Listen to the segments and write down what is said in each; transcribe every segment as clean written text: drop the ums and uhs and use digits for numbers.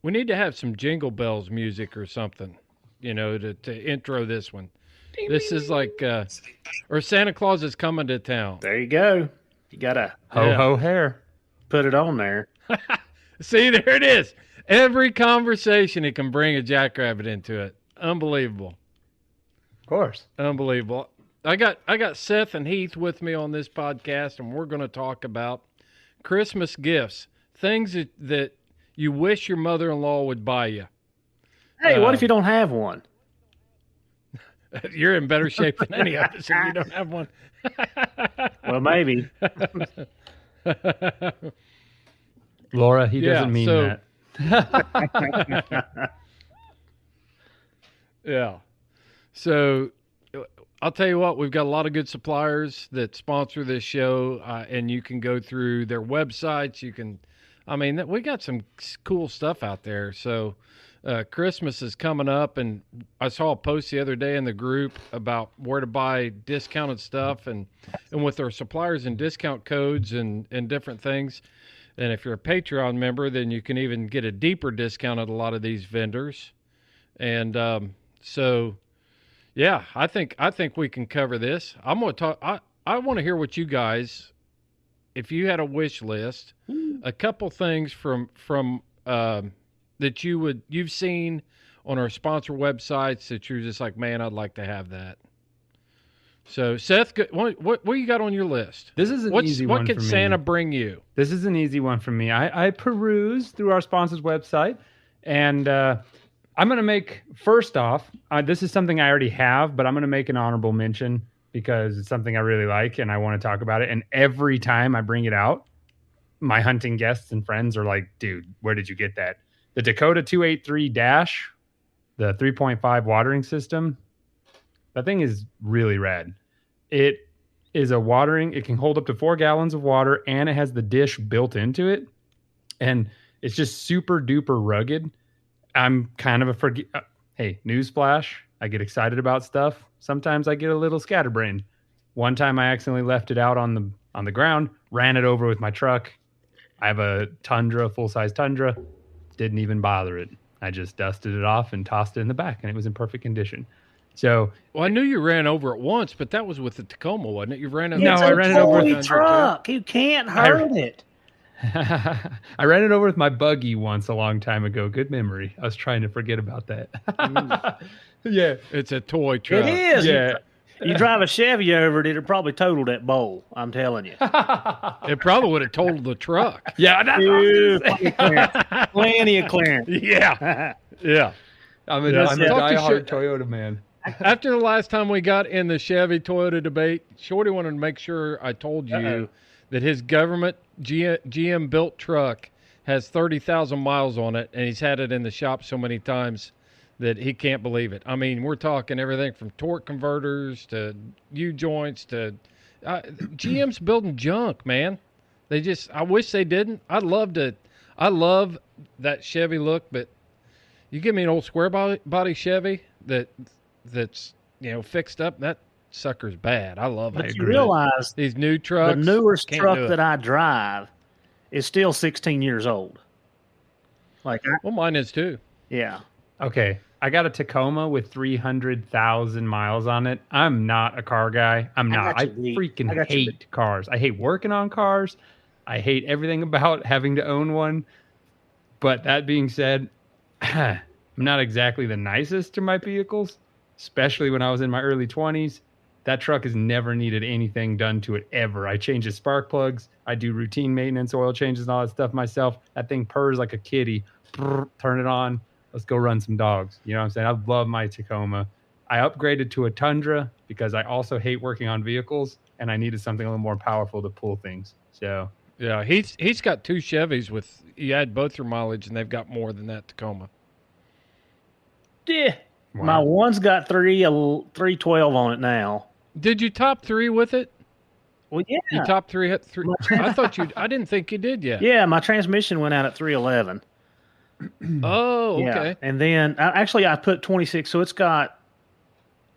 We need to have some Jingle Bells music or something, to intro this one. This is like, or Santa Claus is coming to town. There you go. You got to ho hair. Put it on there. See, there it is. Every conversation, it can bring a jackrabbit into it. Unbelievable. Of course. Unbelievable. I got Seth and Heath with me on this podcast, and we're going to talk about Christmas gifts, things that you wish your mother-in-law would buy you. Hey, what if you don't have one? You're in better shape than any of us if you don't have one. Well, maybe. Laura, he doesn't mean that. Yeah. So I'll tell you what, we've got a lot of good suppliers that sponsor this show, and you can go through their websites. We got some cool stuff out there. So Christmas is coming up, and I saw a post the other day in the group about where to buy discounted stuff and with our suppliers and discount codes and different things. And if you're a Patreon member, then you can even get a deeper discount at a lot of these vendors. And so, yeah, I think we can cover this. I'm going to talk. I want to hear what you guys, if you had a wish list, a couple things from that you've seen on our sponsor websites that you're just like, man, I'd like to have that. So, Seth, what you got on your list? This is an easy one for me. What could Santa bring you? This is an easy one for me. I peruse through our sponsor's website, and I'm going to make, first off, this is something I already have, but I'm going to make an honorable mention because it's something I really like, and I want to talk about it. And every time I bring it out, my hunting guests and friends are like, dude, where did you get that? The Dakota 283-, the 3.5 watering system, that thing is really rad. It is it can hold up to 4 gallons of water, and it has the dish built into it. And it's just super duper rugged. I'm kind of hey, newsflash, I get excited about stuff. Sometimes I get a little scatterbrained. One time I accidentally left it out on the ground, ran it over with my truck. I have a Tundra, full-size Tundra. Didn't even bother it. I just dusted it off and tossed it in the back, and it was in perfect condition. So, well, I knew you ran over it once, but that was with the Tacoma, wasn't it? You ran it. No, I ran it over with the truck. You can't hurt it. I ran it over with my buggy once a long time ago. Good memory. I was trying to forget about that. Yeah, it's a toy truck. It is. Yeah. You drive a Chevy over it, it'll probably total that bowl. I'm telling you. It probably would have totaled the truck. Yeah, that's plenty of clearance. Yeah, yeah. I'm a diehard Toyota man. After the last time we got in the Chevy Toyota debate, Shorty wanted to make sure I told you that his government GM built truck has 30,000 miles on it, and he's had it in the shop so many times that he can't believe it. I mean, we're talking everything from torque converters to U-joints to GM's building junk, man. I wish they didn't. I love that Chevy look, but you give me an old square body Chevy that's fixed up, that sucker's bad. I love it. But you realize these new trucks, the newest truck that I drive is still 16 years old. Well, mine is too. Yeah. Okay. I got a Tacoma with 300,000 miles on it. I'm not a car guy. I'm not. I freaking hate cars. I hate working on cars. I hate everything about having to own one. But that being said, I'm not exactly the nicest to my vehicles, especially when I was in my early 20s. That truck has never needed anything done to it ever. I change the spark plugs. I do routine maintenance, oil changes, and all that stuff myself. That thing purrs like a kitty. Turn it on. Let's go run some dogs. You know what I'm saying? I love my Tacoma. I upgraded to a Tundra because I also hate working on vehicles, and I needed something a little more powerful to pull things. So yeah, he's got 2 Chevys with, you add both your mileage, and they've got more than that Tacoma. Yeah. Wow. My one's got 312 on it now. Did you top 3 with it? Well, yeah. You top 3 at 3. I didn't think you did yet. Yeah, my transmission went out at 311. Oh, okay. Yeah. And then I put 26, so it's got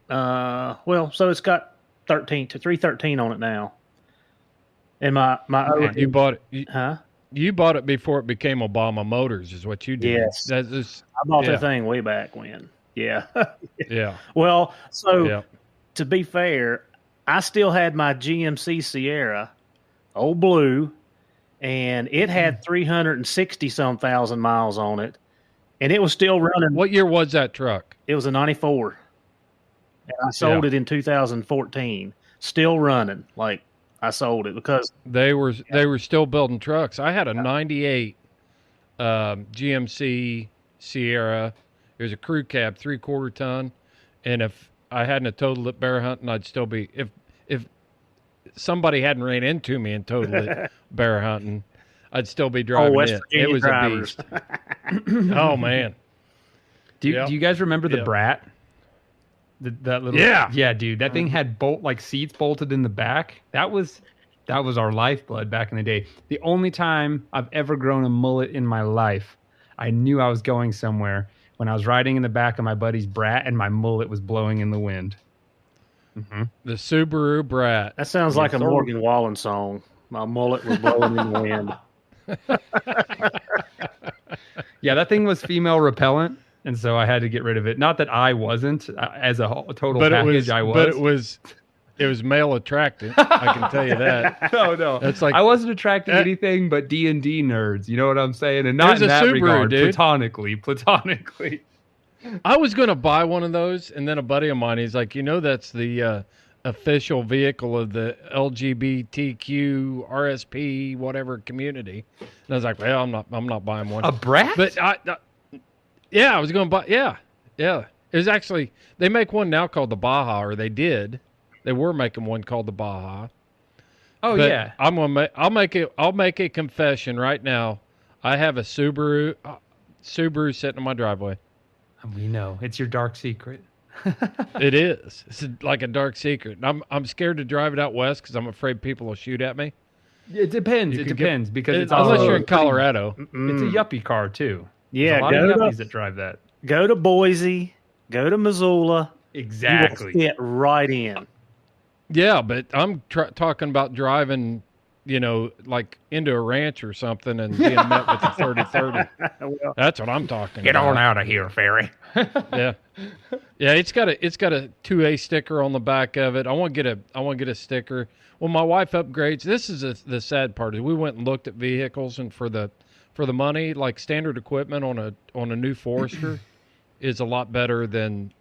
it's got 313 on it now. And my you bought it. You bought it before it became Obama Motors, is what you did. Yes. That is, I bought that thing way back when. Yeah. yeah. Well, so Yeah. to be fair, I still had my GMC Sierra, old blue, and it had 360-some thousand miles on it, and it was still running. What year was that truck? It was a 94. And I sold it in 2014. Still running. Like, I sold it because They were still building trucks. I had a 98 GMC Sierra. It was a crew cab, 3/4 ton, and if I hadn't have totaled it bear hunting, I'd still be if somebody hadn't ran into me and totaled it bear hunting, I'd still be driving West it. Virginia It was drivers. a beast. Oh man. Do you guys remember the Brat? That little yeah, dude. That thing had seats bolted in the back. That was our lifeblood back in the day. The only time I've ever grown a mullet in my life, I knew I was going somewhere when I was riding in the back of my buddy's Brat and my mullet was blowing in the wind. Mm-hmm. The Subaru Brat. That sounds like a Morgan Wallen song. My mullet was blowing in the wind. Yeah, that thing was female repellent, and so I had to get rid of it. Not that I wasn't, as a total package, I was. But it was male attractant. I can tell you that. No. That's like, I wasn't attracting anything but D&D nerds. You know what I'm saying? And not in that Subaru, regard. dude. Platonically. I was going to buy one of those, and then a buddy of mine, he's like, that's the official vehicle of the LGBTQ RSP whatever community. And I was like, well, I'm not buying one. A Brat? But I was going to buy. Yeah. It was actually, they make one now called the Baja, or they did. They were making one called the Baja. Oh, but yeah. I'll make a confession right now. I have a Subaru sitting in my driveway. We know it's your dark secret. It is. It's like a dark secret. I'm scared to drive it out west because I'm afraid people will shoot at me. It depends. Because it's unless also you're in Colorado. It's a yuppie car too. Yeah, There's a lot of yuppies that drive that. Go to Boise. Go to Missoula. Exactly. You will fit right in. Yeah, but I'm talking about driving, like into a ranch or something and being met with a 30-30. Well, that's what I'm talking about. Get on out of here, Ferry. Yeah. It's got a 2A sticker on the back of it. I want to get a sticker. Well, my wife upgrades. This is the sad part is we went and looked at vehicles, and for the money, like standard equipment on a new Forester is a lot better than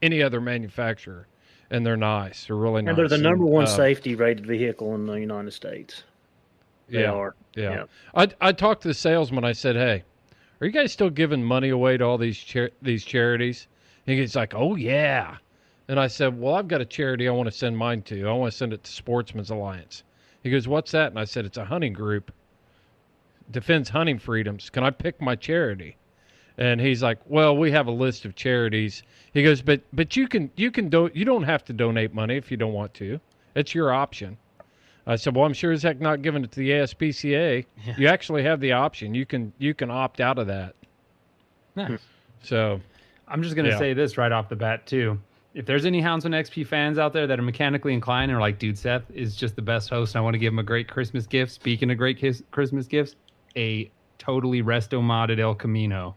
any other manufacturer. And they're nice. They're really nice. And they're the number one safety rated vehicle in the United States. They are. Yeah. I talked to the salesman. I said, hey, are you guys still giving money away to all these charities? And he's like, oh, yeah. And I said, well, I've got a charity I want to send mine to. I want to send it to Sportsman's Alliance. He goes, what's that? And I said, it's a hunting group. Defends hunting freedoms. Can I pick my charity? And he's like, well, we have a list of charities. He goes, but you don't have to donate money if you don't want to. It's your option. I said, well, I'm sure as heck not giving it to the ASPCA. Yeah. You actually have the option. You can opt out of that. Nice. So I'm just going to say this right off the bat, too. If there's any Houndsman XP fans out there that are mechanically inclined and are like, dude, Seth is just the best host, and I want to give him a great Christmas gift. Speaking of great Christmas gifts, a totally resto-modded El Camino.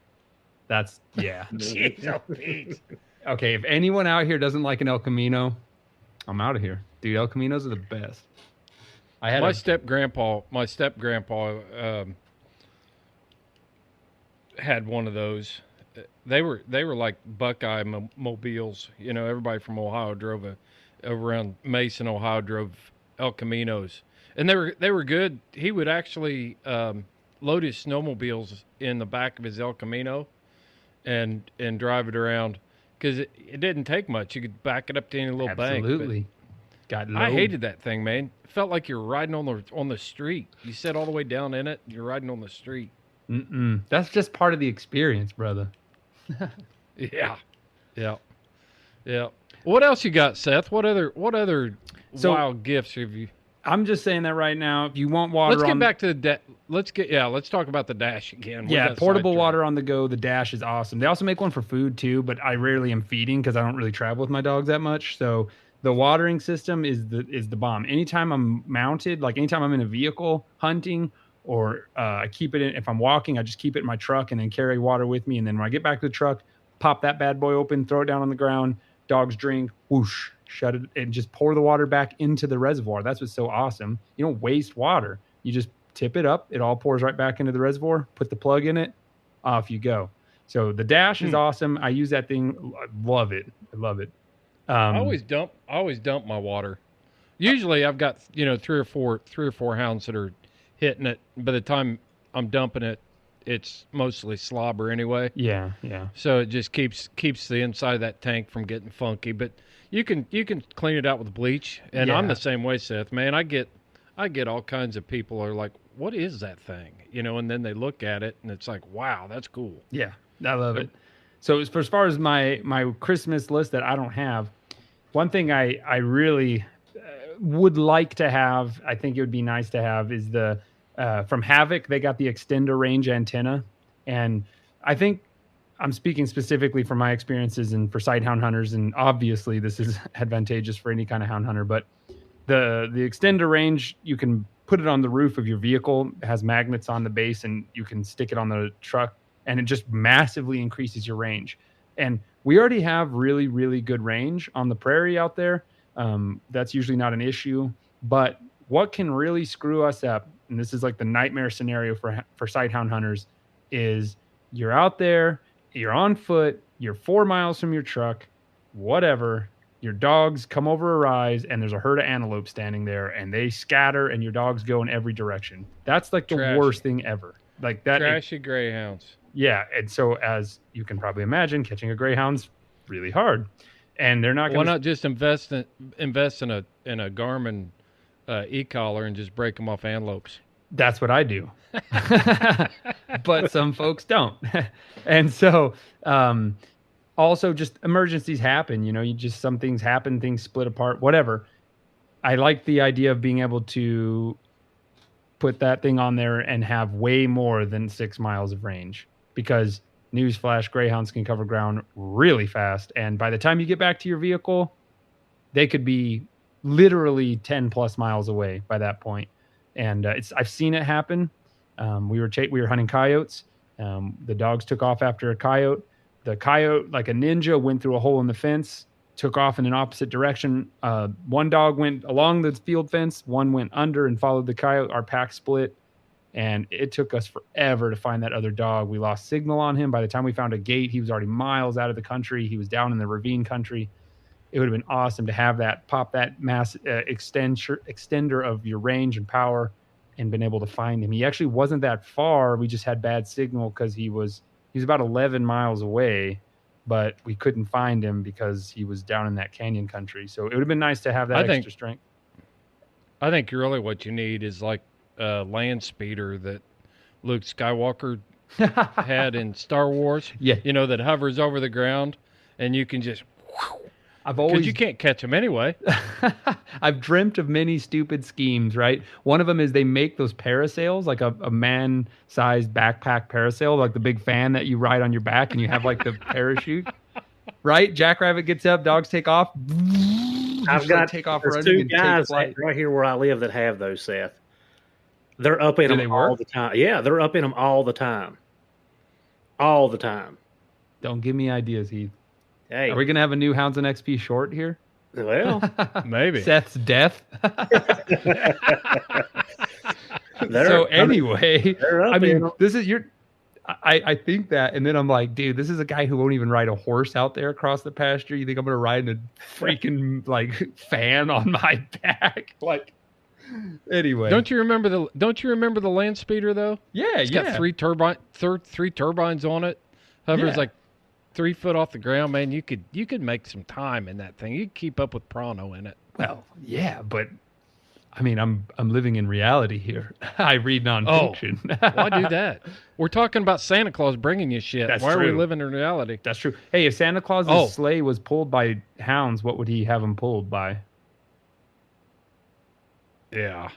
That's, yeah. Okay, if anyone out here doesn't like an El Camino, I'm out of here. Dude, El Caminos are the best. My step grandpa had one of those. They were like Buckeye mobiles. Everybody from Ohio drove around Mason, Ohio, drove El Caminos, and they were good. He would actually load his snowmobiles in the back of his El Camino and drive it around because it didn't take much. You could back it up to any little bank. Absolutely. I hated that thing, man. It felt like you're riding on the street. You sat all the way down in it. You're riding on the street. That's just part of the experience, brother. Yeah. What else you got, Seth? What other wild gifts have you? I'm just saying that right now. If you want water, let's get back to the let's talk about the Dash again. Yeah, portable water on the go. The Dash is awesome. They also make one for food too, but I rarely am feeding because I don't really travel with my dogs that much. So the watering system is the bomb. Anytime I'm mounted, like anytime I'm in a vehicle hunting or I keep it in. If I'm walking, I just keep it in my truck and then carry water with me. And then when I get back to the truck, pop that bad boy open, throw it down on the ground, dogs drink, whoosh, shut it, and just pour the water back into the reservoir. That's what's so awesome. You don't waste water. You just tip it up. It all pours right back into the reservoir, put the plug in it, off you go. So the Dash is awesome. I use that thing. I love it. I always dump my water. Usually I've got, three or four hounds that are hitting it. By the time I'm dumping it, it's mostly slobber anyway. Yeah. So it just keeps the inside of that tank from getting funky. But you can clean it out with bleach. And I'm the same way, Seth. Man, I get all kinds of people are like, what is that thing? And then they look at it and it's like, wow, that's cool. Yeah, I love it. So as far as my Christmas list that I don't have, one thing I really would like to have, I think it would be nice to have, is the from Havoc. They got the extender range antenna, and I think I'm speaking specifically from my experiences and for sight hound hunters, and obviously this is advantageous for any kind of hound hunter. But the extender range, you can put it on the roof of your vehicle. It has magnets on the base, and you can stick it on the truck, and it just massively increases your range. And we already have really, really good range on the prairie out there. That's usually not an issue. But what can really screw us up, and this is like the nightmare scenario for sight hound hunters, is you're out there, you're on foot, you're 4 miles from your truck, whatever, your dogs come over a rise, and there's a herd of antelope standing there, and they scatter, and your dogs go in every direction. That's like the worst thing ever. Like that. Trashy greyhounds. Yeah, and so as you can probably imagine, catching a greyhound's really hard, and they're not going. Why not just invest in a Garmin e-collar and just break them off antelopes? That's what I do, but some folks don't, and so also just emergencies happen. Some things happen, things split apart, whatever. I like the idea of being able to put that thing on there and have way more than 6 miles of range, because newsflash, greyhounds can cover ground really fast. And by the time you get back to your vehicle, they could be literally 10 plus miles away by that point. And I've seen it happen. We were hunting coyotes. The dogs took off after a coyote. The coyote, like a ninja, went through a hole in the fence, took off in an opposite direction. One dog went along the field fence, one went under and followed the coyote. Our pack split, and it took us forever to find that other dog. We lost signal on him. By the time we found a gate, he was already miles out of the country. He was down in the ravine country. It would have been awesome to have that, pop that mass extender of your range and power, and been able to find him. He actually wasn't that far. We just had bad signal because he was about 11 miles away, but we couldn't find him because he was down in that canyon country. So it would have been nice to have that extra strength. I think really what you need is like a land speeder that Luke Skywalker had in Star Wars. Yeah. That hovers over the ground, and you can just... Because you can't catch them anyway. I've dreamt of many stupid schemes, right? One of them is they make those parasails, like a man-sized backpack parasail, like the big fan that you ride on your back, and you have like the parachute, right? Jackrabbit gets up, dogs take off. There's 2 guys right here where I live that have those, Seth. They're up in them all the time. Yeah, they're up in them all the time. All the time. Don't give me ideas, Heath. Hey. Are we going to have a new Houndsman XP short here? Well, maybe. Seth's death. So anyway, I mean, this is I think that, and then I'm like, dude, this is a guy who won't even ride a horse out there across the pasture. You think I'm going to ride in a freaking like fan on my back? Like, anyway. Don't you remember the land speeder though? Yeah, it's got 3 turbines on it. Hovers like 3 foot off the ground, man. You could make some time in that thing. You could keep up with Prono in it. Well, yeah, but I mean, I'm living in reality here. I read nonfiction. Why do that? We're talking about Santa Claus bringing you shit. That's Why true. are we living in reality? That's true. Hey, if Santa Claus's sleigh was pulled by hounds, what would he have them pulled by? Yeah,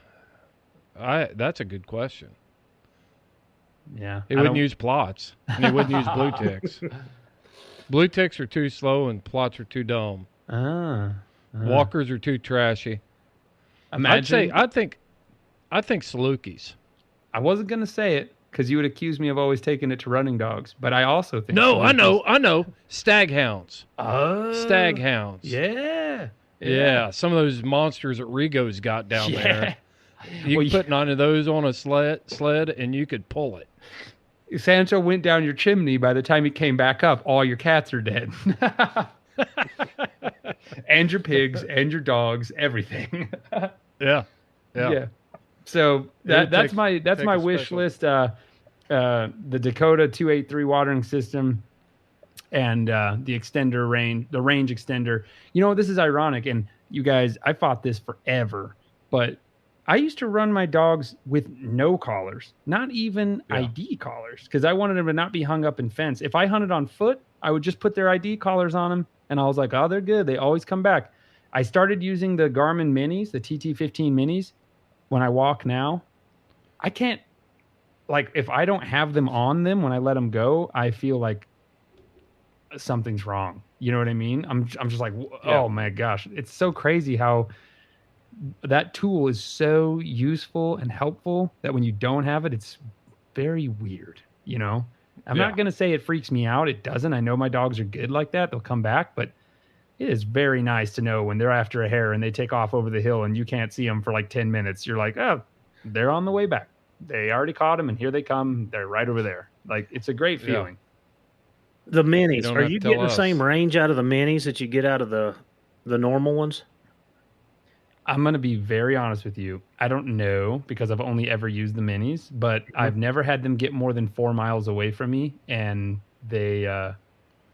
that's a good question. Yeah, he wouldn't use plots, and he wouldn't use blue ticks. Blue ticks are too slow, and plots are too dumb. Walkers are too trashy. Imagine. I think Salukis. I wasn't going to say it because you would accuse me of always taking it to running dogs, but I also think... No, I know. Stag hounds. Oh. Stag hounds. Yeah. Some of those monsters that Rigo's got down there. You Well, put none of those on a sled and you could pull it. Sancho went down your chimney. By the time he came back up, all your cats are dead. And your pigs and your dogs, everything. Yeah. So that's my wish list. The Dakota 283 watering system and the range extender. You know, this is ironic, and you guys, I fought this forever, but I used to run my dogs with no collars, not even ID collars, because I wanted them to not be hung up in fence. If I hunted on foot, I would just put their ID collars on them, and I was like, oh, they're good. They always come back. I started using the Garmin minis, the TT15 minis. When I walk now, I can't, like, if I don't have them on them when I let them go, I feel like something's wrong. You know what I mean? I'm just like, oh my gosh. It's so crazy how that tool is so useful and helpful that when you don't have it, it's very weird, you know? I'm not going to say it freaks me out. It doesn't. I know my dogs are good like that. They'll come back, but it is very nice to know when they're after a hare and they take off over the hill and you can't see them for like 10 minutes. You're like, oh, they're on the way back. They already caught them and here they come. They're right over there. Like, it's a great feeling. The minis, are you getting the same range out of the minis that you get out of the normal ones? I'm going to be very honest with you. I don't know because I've only ever used the minis, but I've never had them get more than 4 miles away from me, and they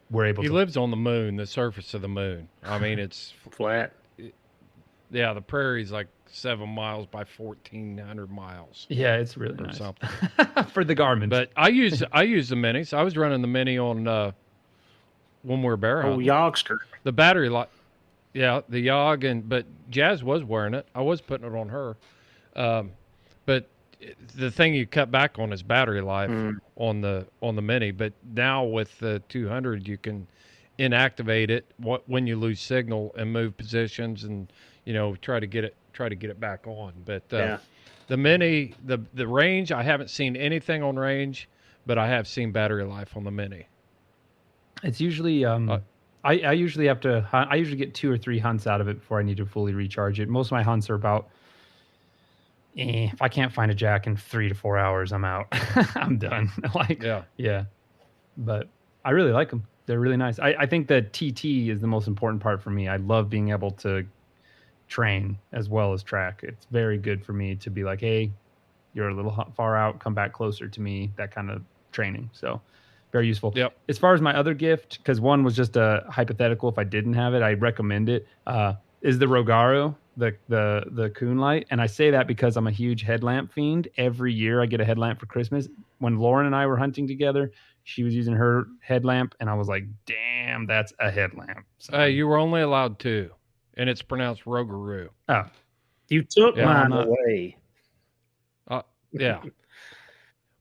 were able to. He lives on the moon, the surface of the moon. I mean, it's flat. Yeah, the prairie's like 7 miles by 1,400 miles. Yeah, it's really nice. Something. For the Garmin. But I use the minis. I was running the mini on when we were bear hunting. Yoggster. The battery life. Yeah, the Yog, but Jazz was wearing it. I was putting it on her. But the thing you cut back on is battery life on the mini. But now with the 200, you can inactivate it when you lose signal and move positions and, you know, try to get it back on. But the mini, the range, I haven't seen anything on range, but I have seen battery life on the mini. It's usually I usually have to hunt. I usually get 2 or 3 hunts out of it before I need to fully recharge it. Most of my hunts are about, if I can't find a jack in 3 to 4 hours, I'm out. I'm done. Yeah. But I really like them. They're really nice. I think the TT is the most important part for me. I love being able to train as well as track. It's very good for me to be like, hey, you're a little far out, come back closer to me, that kind of training. So very useful. Yep. As far as my other gift, because one was just a hypothetical, if I didn't have it, I recommend it, is the Rogaro, the Coon light. And I say that because I'm a huge headlamp fiend. Every year I get a headlamp for Christmas. When Lauren and I were hunting together, she was using her headlamp, and I was like, damn, that's a headlamp. So, you were only allowed 2, and it's pronounced Rogaroo. Oh. You took mine away. Yeah.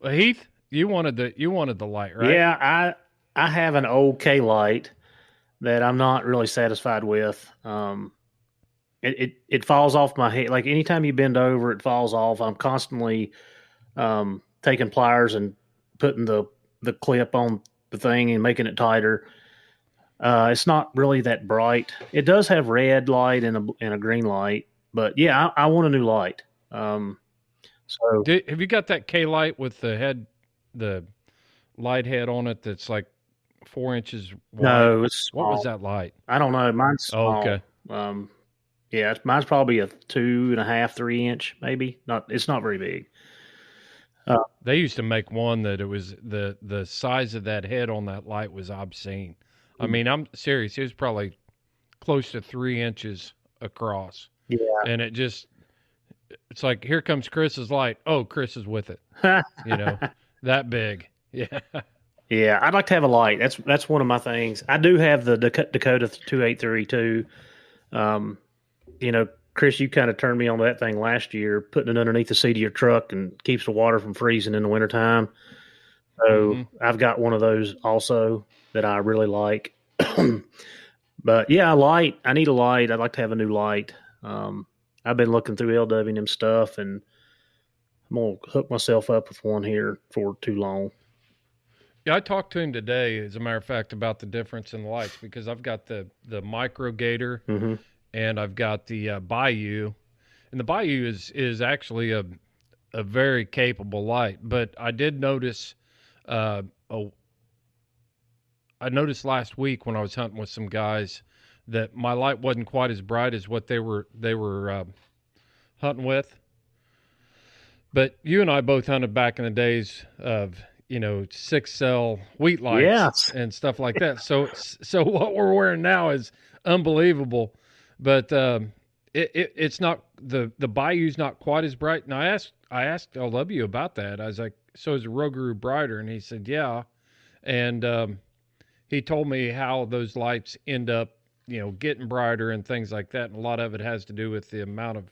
Well, Heath, you wanted the light, right? Yeah, I have an old K light that I'm not really satisfied with. It falls off my head. Like anytime you bend over, it falls off. I'm constantly taking pliers and putting the clip on the thing and making it tighter. It's not really that bright. It does have red light and a green light, but yeah, I want a new light. So have you got that K light with the light head on it that's like 4 inches wide? No, it's small. What was that light? I don't know. Mine's small. Oh, okay. Yeah, mine's probably a 2.5, 3 inch, maybe. It's not very big. They used to make one that it was the size of that head on that light was obscene. I mean, I'm serious. It was probably close to 3 inches across. Yeah. And it's like, here comes Chris's light. Oh, Chris is with it. You know, that big. Yeah. Yeah, I'd like to have a light. That's one of my things. I do have the Dakota 283 you know, Chris, you kind of turned me on to that thing last year, putting it underneath the seat of your truck and keeps the water from freezing in the wintertime. So I've got one of those also that I really like. But yeah, I need a light. I'd like to have a new light. I've been looking through LW and them stuff, and I'm going to hook myself up with one here for too long. Yeah, I talked to him today, as a matter of fact, about the difference in the lights, because I've got the micro gator and I've got the Bayou, and the Bayou is actually a very capable light. But I did notice, I noticed last week when I was hunting with some guys that my light wasn't quite as bright as what they were hunting with. But you and I both hunted back in the days of 6-cell wheat lights and stuff like that. So what we're wearing now is unbelievable, but it's not, the Bayou's not quite as bright. And I asked LW about that. I was like, so is the Rougarou brighter? And he said, yeah. And he told me how those lights end up, getting brighter and things like that. And a lot of it has to do with the amount of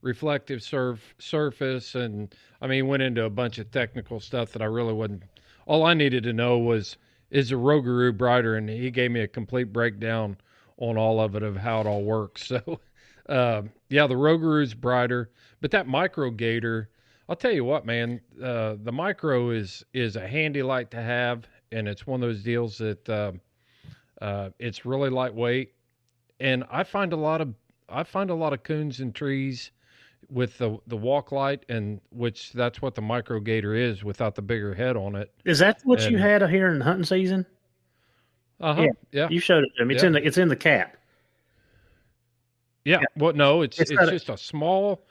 reflective surface, and I mean, went into a bunch of technical stuff that I really wasn't. All I needed to know was, is the Rougarou brighter? And he gave me a complete breakdown on all of it, of how it all works. So, yeah, the Rougarou's brighter, but that micro gator, I'll tell you what, man, the micro is a handy light to have, and it's one of those deals that it's really lightweight, and I find a lot of coons and trees with the walk light, and which that's what the micro gator is without the bigger head on it. Is that what you had here in hunting season? Yeah. You showed it to me. It's in the cap. Yeah. Well, no, it's just a small.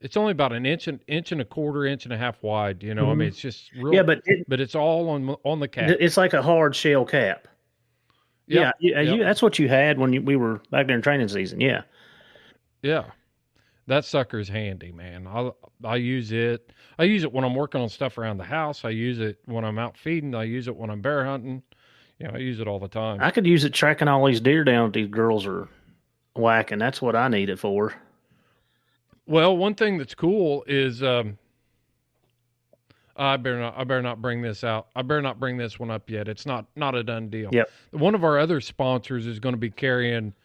It's only about an inch and a quarter, inch and a half wide. I mean, it's just real. Yeah, but it's all on the cap. It's like a hard shell cap. Yep. Yeah. That's what you had when we were back there in training season. Yeah. Yeah. That sucker's handy, man. I use it. I use it when I'm working on stuff around the house. I use it when I'm out feeding. I use it when I'm bear hunting. I use it all the time. I could use it tracking all these deer down that these girls are whacking. That's what I need it for. Well, one thing that's cool is I better not bring this out. I better not bring this one up yet. It's not a done deal. Yep. One of our other sponsors is going to be carrying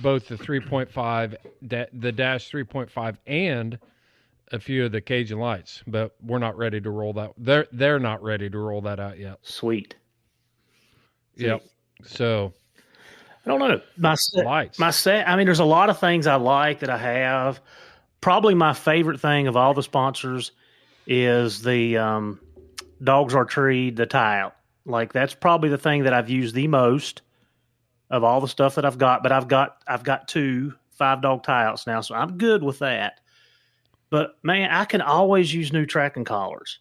both the 3.5, the Dash 3.5, and a few of the Cajun lights, but we're not ready to roll that. They're not ready to roll that out yet. Sweet. Yep. So I don't know. My set. I mean, there's a lot of things I like that I have. Probably my favorite thing of all the sponsors is the Dogs Are Treed, the tie out. Like, that's probably the thing that I've used the most of all the stuff that I've got. But I've got 2 5-dog tie outs now, so I'm good with that. But man, I can always use new tracking collars.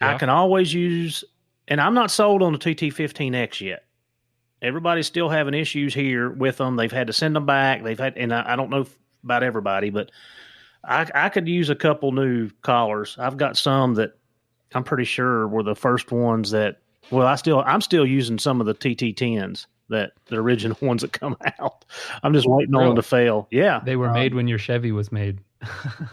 I can always use, and I'm not sold on the TT15X yet. Everybody's still having issues here with them. They've had to send them back. And I don't know about everybody, but I could use a couple new collars. I've got some that I'm pretty sure were the first ones that. Well, I'm still using some of the TT10s, the original ones that come out. I'm just waiting on them to fail. Yeah, they were made when your Chevy was made.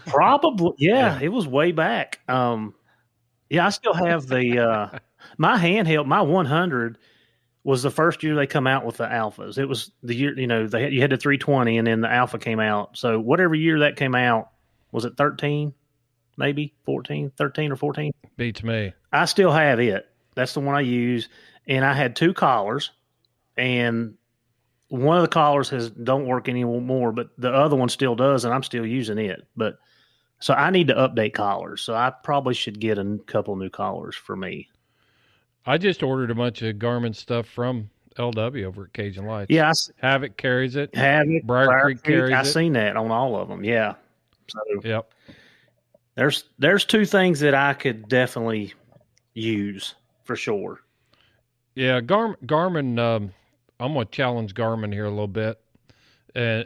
Probably, yeah, it was way back. I still have the my handheld. My 100 was the first year they come out with the alphas. It was the year you had the 320, and then the alpha came out. So whatever year that came out, was it 13, maybe 14, 13 or 14? Beats me. I still have it. That's the one I use. And I had 2 collars, and one of the collars don't work anymore, but the other one still does, and I'm still using it. But so I need to update collars. So I probably should get a couple new collars for me. I just ordered a bunch of Garmin stuff from LW over at Cajun Lights. Yeah. Havoc carries it. Havoc. Briar Creek carries it. I've seen that on all of them. Yeah. So yep. There's 2 things that I could definitely use for sure. Yeah, Garmin. I'm going to challenge Garmin here a little bit. They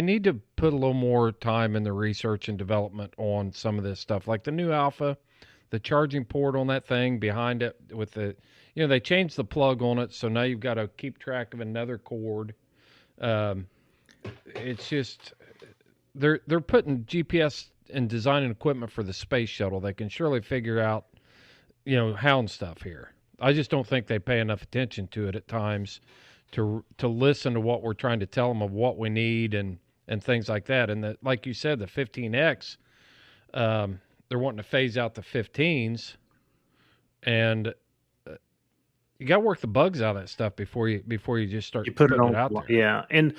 need to put a little more time in the research and development on some of this stuff, like the new Alpha, the charging port on that thing behind it with the, they changed the plug on it, so now you've got to keep track of another cord. It's just they're putting GPS and designing equipment for the space shuttle. They can surely figure out, hound stuff here. I just don't think they pay enough attention to it at times to listen to what we're trying to tell them of what we need and and things like that. And like you said, the 15X, they're wanting to phase out the 15s, and you got to work the bugs out of that stuff before you just start putting it out there. Yeah, and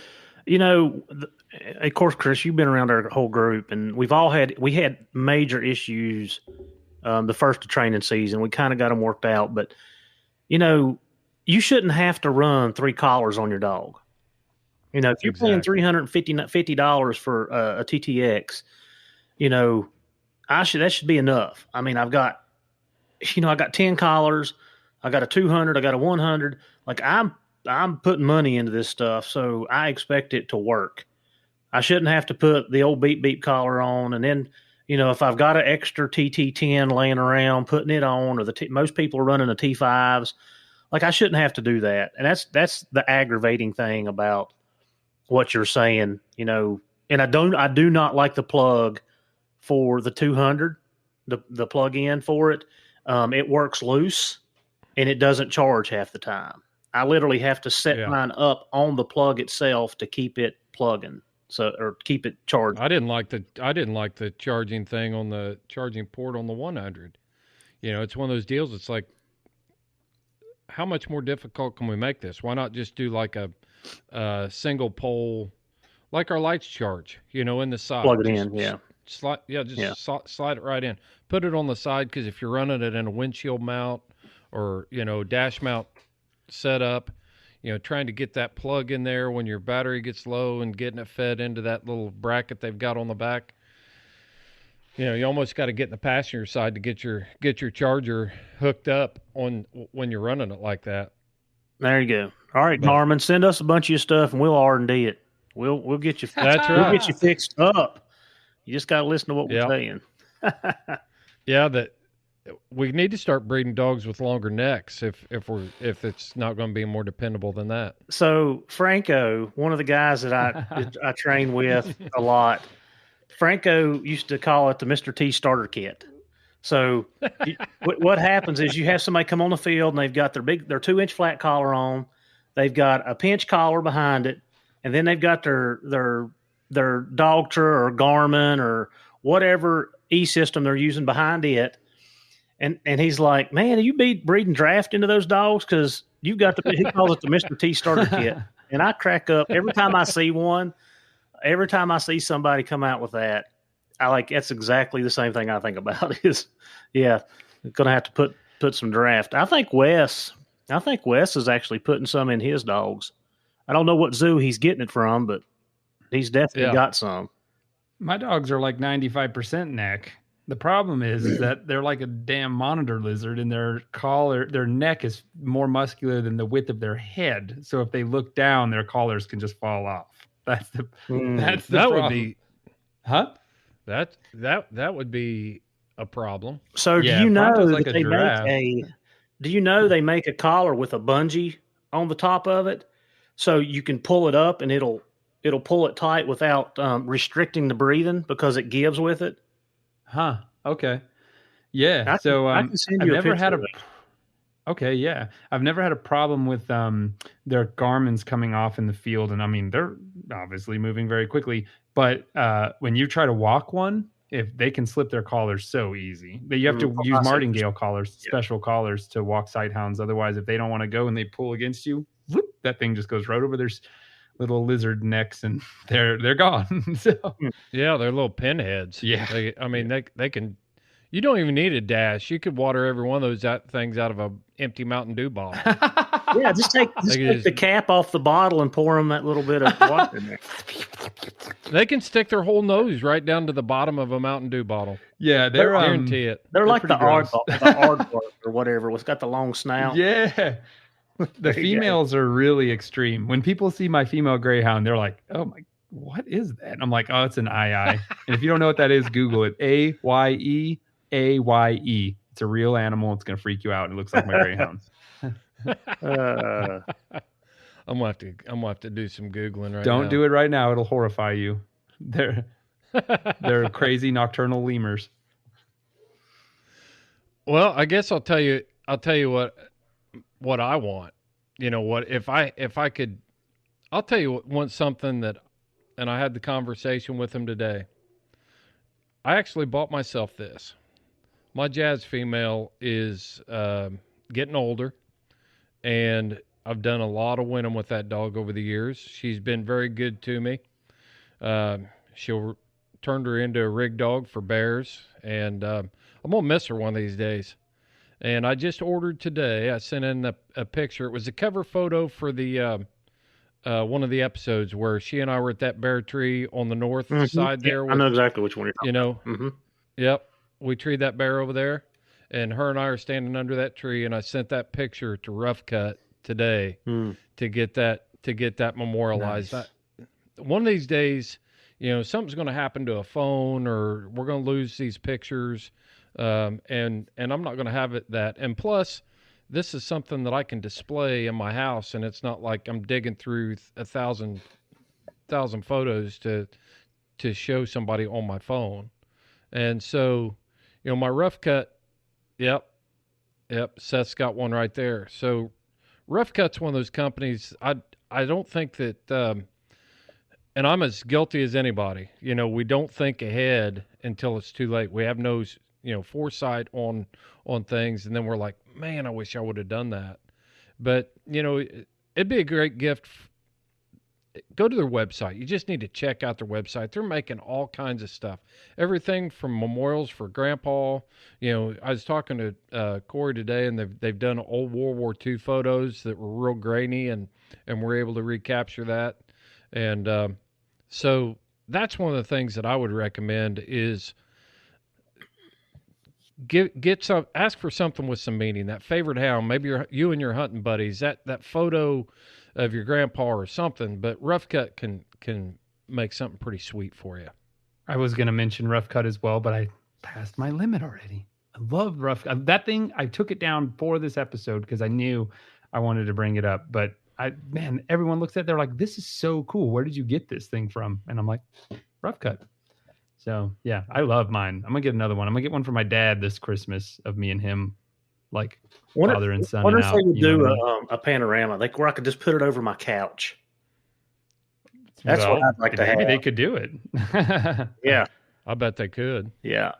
of course, Chris, you've been around our whole group, and we had major issues the first of training season. We kind of got them worked out, but you shouldn't have to run 3 collars on your dog. If you're paying $350 for a TTX, that should be enough. I mean, I got 10 collars, I got a 200, I got a 100. Like I'm putting money into this stuff, so I expect it to work. I shouldn't have to put the old beep beep collar on, and then if I've got an extra TT10 laying around, putting it on, or most people are running the T5s. Like, I shouldn't have to do that. And that's the aggravating thing about what you're saying, and I do not like the plug for the 200, the plug-in for it. It works loose and it doesn't charge half the time. I literally have to set mine up on the plug itself to keep it plugging. Or keep it charged. I didn't like the charging thing on the charging port on the 100. It's one of those deals. It's like, how much more difficult can we make this? Why not just do like a single pole, like our lights charge, in the side. Plug it in, Slide it right in. Put it on the side, because if you're running it in a windshield mount or, dash mount setup, trying to get that plug in there when your battery gets low and getting it fed into that little bracket they've got on the back. You almost got to get in the passenger side to get your charger hooked up on when you're running it like that. There you go. All right, Garmin, send us a bunch of your stuff and we'll R&D it. We'll get you. That's right. We'll get you fixed up. You just got to listen to what we're saying. That we need to start breeding dogs with longer necks if it's not going to be more dependable than that. So Franco, one of the guys that I train with a lot, Franco used to call it the Mr. T starter kit. So what happens is you have somebody come on the field and they've got their 2-inch flat collar on, they've got a pinch collar behind it, and then they've got their Dogtra or Garmin or whatever e-system they're using behind it. And he's like, man, are you breeding draft into those dogs? Because you've got he calls it the Mr. T starter kit. And I crack up every time I see one. Every time I see somebody come out with that, that's exactly the same thing I think about is, going to have to put some draft. I think Wes is actually putting some in his dogs. I don't know what zoo he's getting it from, but he's definitely got some. My dogs are like 95% neck. The problem is that they're like a damn monitor lizard, and their neck is more muscular than the width of their head. So if they look down, their collars can just fall off. That's the problem. Would be, huh? That would be a problem. So do you know that they make a collar with a bungee on the top of it, so you can pull it up and it'll pull it tight without restricting the breathing because it gives with it. Huh. Okay. Yeah. I can send you I've never had Okay. Yeah. I've never had a problem with their Garmin's coming off in the field, and I mean they're obviously moving very quickly. But when you try to walk one, if they can slip their collars so easy, you have to use martingale collars, special collars to walk sight hounds. Otherwise, if they don't want to go and they pull against you, whoop, that thing just goes right over their little lizard necks, and they're gone. So they're little pinheads. Yeah, they can. You don't even need a dash. You could water every one of those things out of a empty Mountain Dew bottle. Just take the cap off the bottle and pour them that little bit of water in there. They can stick their whole nose right down to the bottom of a Mountain Dew bottle. Yeah, guarantee it. They're like the aardvark or whatever. It's got the long snout. Yeah. The females are really extreme. When people see my female greyhound, they're like, "Oh my, what is that?" And I'm like, "Oh, it's an ii." And if you don't know what that is, Google it. AYE. It's a real animal. It's gonna freak you out. It looks like my greyhound. I'm gonna have to do some Googling right now. Don't do it right now. It'll horrify you. They're crazy nocturnal lemurs. Well, I guess I'll tell you what I want. You know what? If I could, I'll tell you want something that and I had the conversation with him today. I actually bought myself this. My jazz female is getting older, and I've done a lot of winning with that dog over the years. She's been very good to me. She'll turn her into a rig dog for bears, and I'm going to miss her one of these days. And I just ordered today. I sent in a picture. It was a cover photo for the one of the episodes where she and I were at that bear tree on the north side there. Yeah, I know exactly which one you're talking about. Mm-hmm. Yep. We treed that bear over there, and her and I are standing under that tree, and I sent that picture to Rough Cut today to get that memorialized. Nice. One of these days, something's going to happen to a phone, or we're going to lose these pictures, and I'm not going to have it that. And plus, this is something that I can display in my house, and it's not like I'm digging through 1,000 photos to show somebody on my phone. And so, my Rough Cut, yep, Seth's got one right there. So Rough Cut's one of those companies, I don't think that, and I'm as guilty as anybody, we don't think ahead until it's too late. We have no, foresight on things, and then we're like, man, I wish I would have done that. But, it'd be a great gift. Go to their website. You just need to check out their website. They're making all kinds of stuff. Everything from memorials for Grandpa. I was talking to Corey today, and they've done old World War II photos that were real grainy, and we're able to recapture that. And so that's one of the things that I would recommend is get some, ask for something with some meaning. That favorite hound, maybe you and your hunting buddies, that photo of your grandpa or something, but Rough Cut can make something pretty sweet for you. I was going to mention Rough Cut as well, but I passed my limit already. I love Rough Cut. That thing, I took it down for this episode because I knew I wanted to bring it up. But everyone looks at it, they're like, this is so cool. Where did you get this thing from? And I'm like, Rough Cut. So yeah, I love mine. I'm going to get another one. I'm going to get one for my dad this Christmas of me and him, like father and son. Wonder if they would do a panorama, like where I could just put it over my couch. That's what I'd like to have. Maybe they could do it. Yeah, I bet they could. Yeah.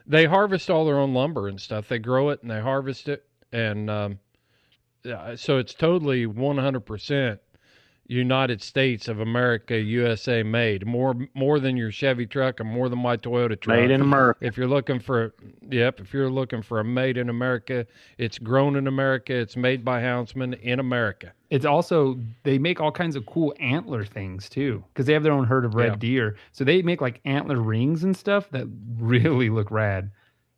They harvest all their own lumber and stuff. They grow it and they harvest it, and so it's totally 100% United States of America, USA made. More than your Chevy truck and more than my Toyota truck. Made in America. If you're looking for a made in America, it's grown in America. It's made by Houndsmen in America. It's also, they make all kinds of cool antler things too, because they have their own herd of red deer. So they make like antler rings and stuff that really look rad.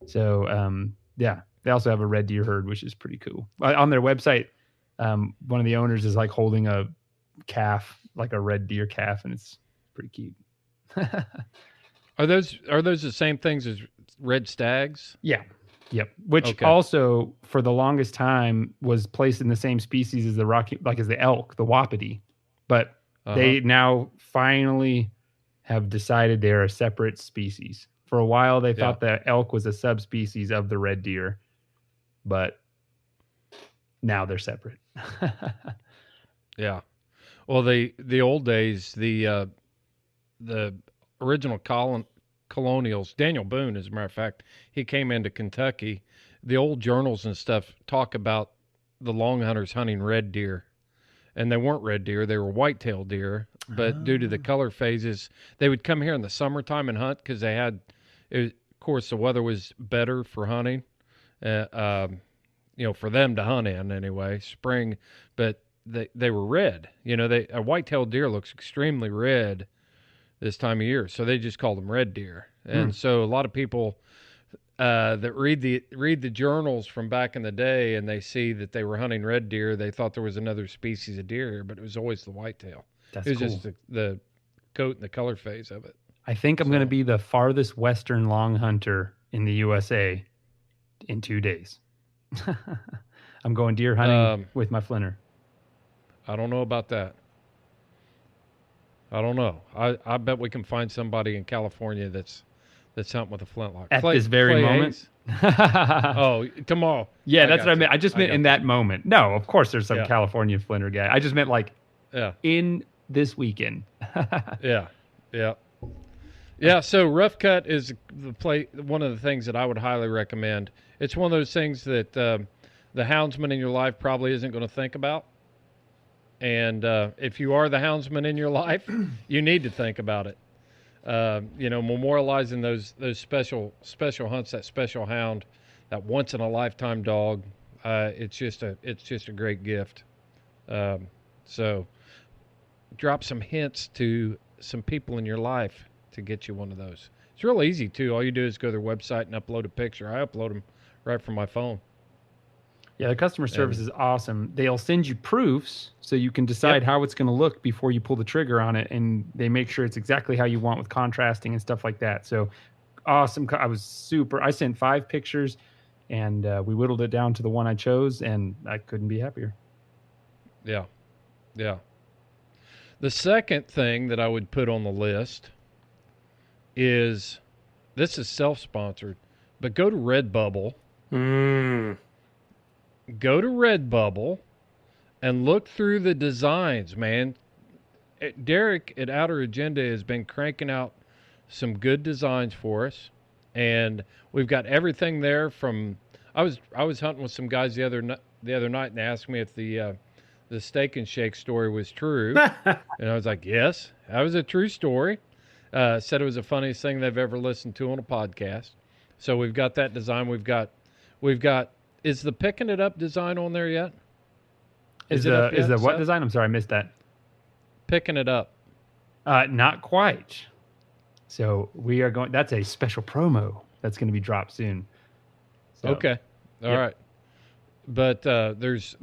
So they also have a red deer herd, which is pretty cool. On their website, one of the owners is like holding a calf, like a red deer calf, and it's pretty cute. Are those the same things as red stags? Yeah. Yep. Which also for the longest time was placed in the same species as the Rocky, like as the elk, the wapiti, but they now finally have decided they're a separate species. For a while they thought the elk was a subspecies of the red deer, but now they're separate. Yeah. Well, the old days, the original colonials, Daniel Boone, as a matter of fact, he came into Kentucky. The old journals and stuff talk about the long hunters hunting red deer, and they weren't red deer; they were white-tailed deer. But due to the color phases, they would come here in the summertime and hunt because they had, of course, the weather was better for hunting. For them to hunt in anyway, spring, but they were red. A white-tailed deer looks extremely red this time of year, so they just called them red deer. And so a lot of people that read the journals from back in the day and they see that they were hunting red deer, they thought there was another species of deer here, but it was always the whitetail. It was cool. just the coat and the color phase of it. I think I'm going to be the farthest western long hunter in the USA in 2 days. I'm going deer hunting with my flinter. I don't know about that. I don't know. I bet we can find somebody in California that's hunting with a flintlock. At this very moment? Oh, tomorrow. Yeah, that's what I meant. I just meant in that moment. No, of course there's some California flinter guy. I just meant like in this weekend. Yeah. Yeah, so Rough Cut is one of the things that I would highly recommend. It's one of those things that the houndsman in your life probably isn't going to think about. And if you are the houndsman in your life, you need to think about it. Memorializing those special hunts, that special hound, that once in a lifetime dog. It's just a great gift. So drop some hints to some people in your life to get you one of those. It's real easy too. All you do is go to their website and upload a picture. I upload them right from my phone. Yeah, the customer service is awesome. They'll send you proofs so you can decide how it's going to look before you pull the trigger on it, and they make sure it's exactly how you want with contrasting and stuff like that. So awesome. I sent 5 pictures, and we whittled it down to the one I chose, and I couldn't be happier. Yeah. The second thing that I would put on the list is, this is self-sponsored, but go to Redbubble. Go to Redbubble and look through the designs, man. Derek at Outer Agenda has been cranking out some good designs for us, and we've got everything there from. I was hunting with some guys the other night, and they asked me if the Steak and Shake story was true, and I was like, yes, that was a true story. Said it was the funniest thing they've ever listened to on a podcast. So we've got that design. We've got. Is the Picking It Up design on there yet? Is the what design? I'm sorry, I missed that. Picking It Up. Not quite. So we are going. That's a special promo that's going to be dropped soon. So, okay. All right. But there's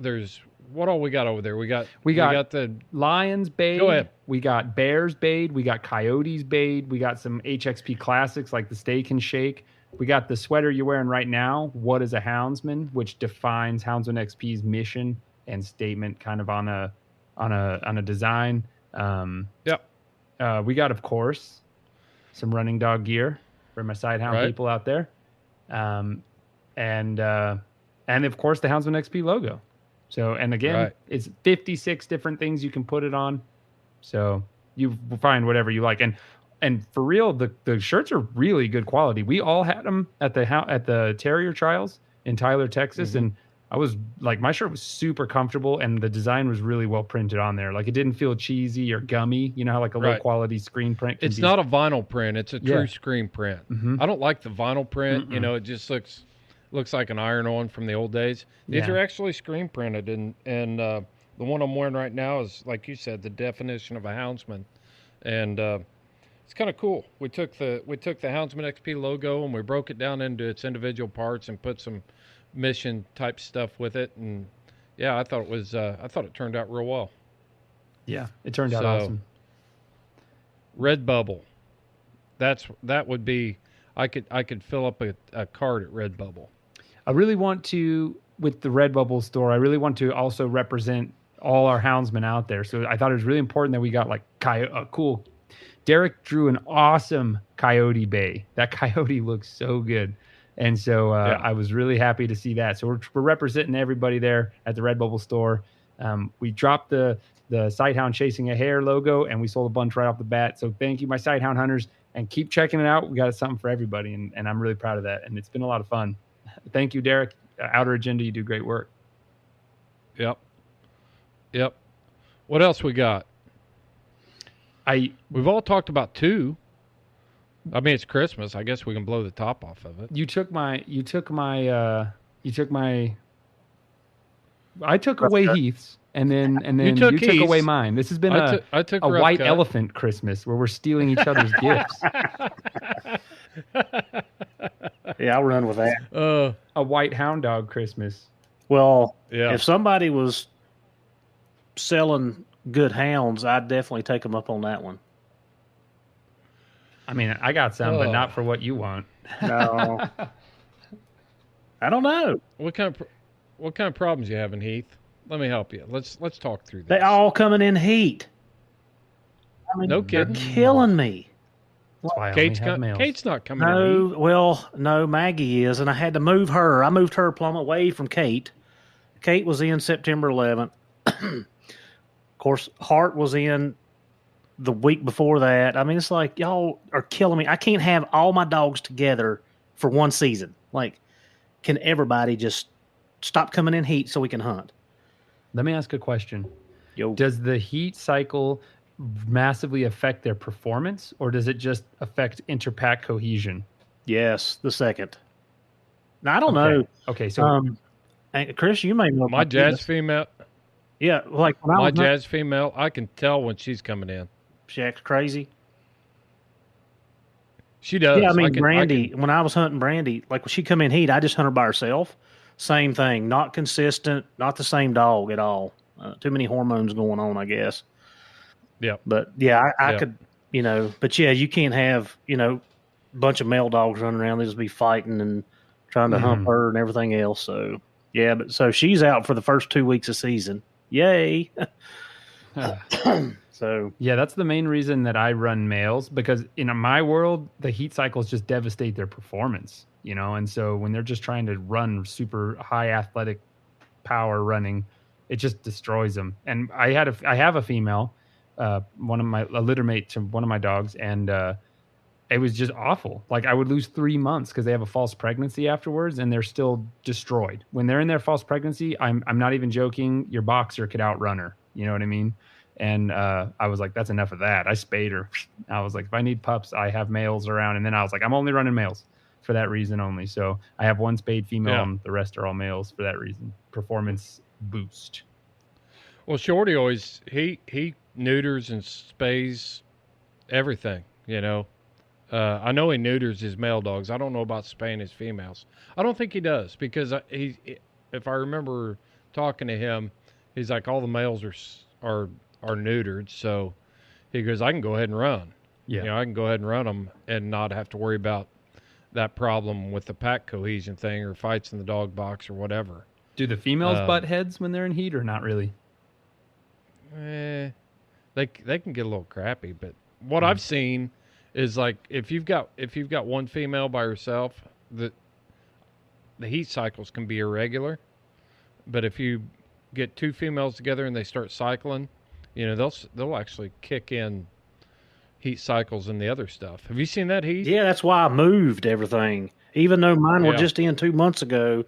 what all we got over there? We got the lions bayed. Go ahead. We got bears bayed. We got coyotes bayed. We got some HXP classics like the Steak and Shake. We got the sweater you're wearing right now, What is a Houndsman, which defines Houndsman XP's mission and statement kind of on a design. We got, of course, some running dog gear for my Sidehound people out there. And of course the Houndsman XP logo. So, and again, it's 56 different things you can put it on. So you find whatever you like. And for real, the shirts are really good quality. We all had them at the Terrier Trials in Tyler, Texas, and I was like, my shirt was super comfortable, and the design was really well printed on there. Like, it didn't feel cheesy or gummy. You know how like a low quality screen print can It's not a vinyl print; it's a true screen print. Mm-hmm. I don't like the vinyl print. You know, it just looks like an iron-on from the old days. These are actually screen printed, and the one I'm wearing right now is, like you said, the definition of a houndsman, and it's kind of cool. We took the Houndsman XP logo and we broke it down into its individual parts and put some mission type stuff with it. And yeah, I thought it turned out real well. Yeah, it turned out awesome. Redbubble. That would be. I could fill up a cart at Redbubble. I really want to, with the Redbubble store, I really want to also represent all our houndsmen out there. So I thought it was really important that we got like a cool. Derek drew an awesome coyote bay. That coyote looks so good. And so I was really happy to see that. So we're representing everybody there at the Redbubble store. We dropped the Sighthound Chasing a Hare logo, and we sold a bunch right off the bat. So thank you, my Sighthound hunters, and keep checking it out. We got something for everybody, and I'm really proud of that. And it's been a lot of fun. Thank you, Derek. Outer Agenda, you do great work. Yep. What else we got? We've all talked about 2. I mean, it's Christmas. I guess we can blow the top off of it. I took away Heath's, and then you took away mine. This has been a white elephant Christmas where we're stealing each other's gifts. Yeah, I'll run with that. A white hound dog Christmas. Well, if somebody was selling good hounds, I'd definitely take them up on that one. I mean, I got some, but not for what you want. No. I don't know. What kind of problems you having, Heath? Let me help you. Let's talk through this. They all coming in heat. I mean, no kidding. They're killing me. Kate's not coming in. No, Maggie is, and I had to move her. I moved her plumb away from Kate. Kate was in September 11th. Of course, Hart was in the week before that. I mean, it's like y'all are killing me. I can't have all my dogs together for one season. Like, can everybody just stop coming in heat so we can hunt? Let me ask a question. Yo. Does the heat cycle massively affect their performance, or does it just affect interpack cohesion? Yes, the second. Now, I don't know. Okay, so Chris, you may know my jazz female. Yeah, like when my jazz female, I can tell when she's coming in. She acts crazy. She does. Yeah, I mean, Brandy, when I was hunting Brandy, like when she come in heat, I just hunt her by herself. Same thing, not consistent, not the same dog at all. Too many hormones going on, I guess. Yeah. But yeah, I could, but yeah, you can't have, a bunch of male dogs running around. They just be fighting and trying to hump her and everything else. So yeah, so she's out for the first 2 weeks of season. Yay. So yeah, that's the main reason that I run males, because in my world, the heat cycles just devastate their performance, and so when they're just trying to run super high athletic power running, it just destroys them. And I have a female, a litter mate to one of my dogs, and it was just awful. Like, I would lose 3 months because they have a false pregnancy afterwards, and they're still destroyed. When they're in their false pregnancy, I'm not even joking. Your boxer could outrun her. You know what I mean? And I was like, that's enough of that. I spayed her. I was like, if I need pups, I have males around. And then I was like, I'm only running males for that reason only. So I have one spayed female, and the rest are all males for that reason. Performance boost. Well, Shorty always he neuters and spays everything. I know he neuters his male dogs. I don't know about spaying his females. I don't think he does, because if I remember talking to him, he's like, all the males are neutered, so he goes, I can go ahead and run. Yeah, I can go ahead and run them and not have to worry about that problem with the pack cohesion thing or fights in the dog box or whatever. Do the females butt heads when they're in heat, or not really? They can get a little crappy, but what I've seen is, like, if you've got one female by herself, the heat cycles can be irregular. But if you get two females together and they start cycling, they'll actually kick in heat cycles and the other stuff. Have you seen that, Heath? Yeah, that's why I moved everything. Even though mine were just in 2 months ago,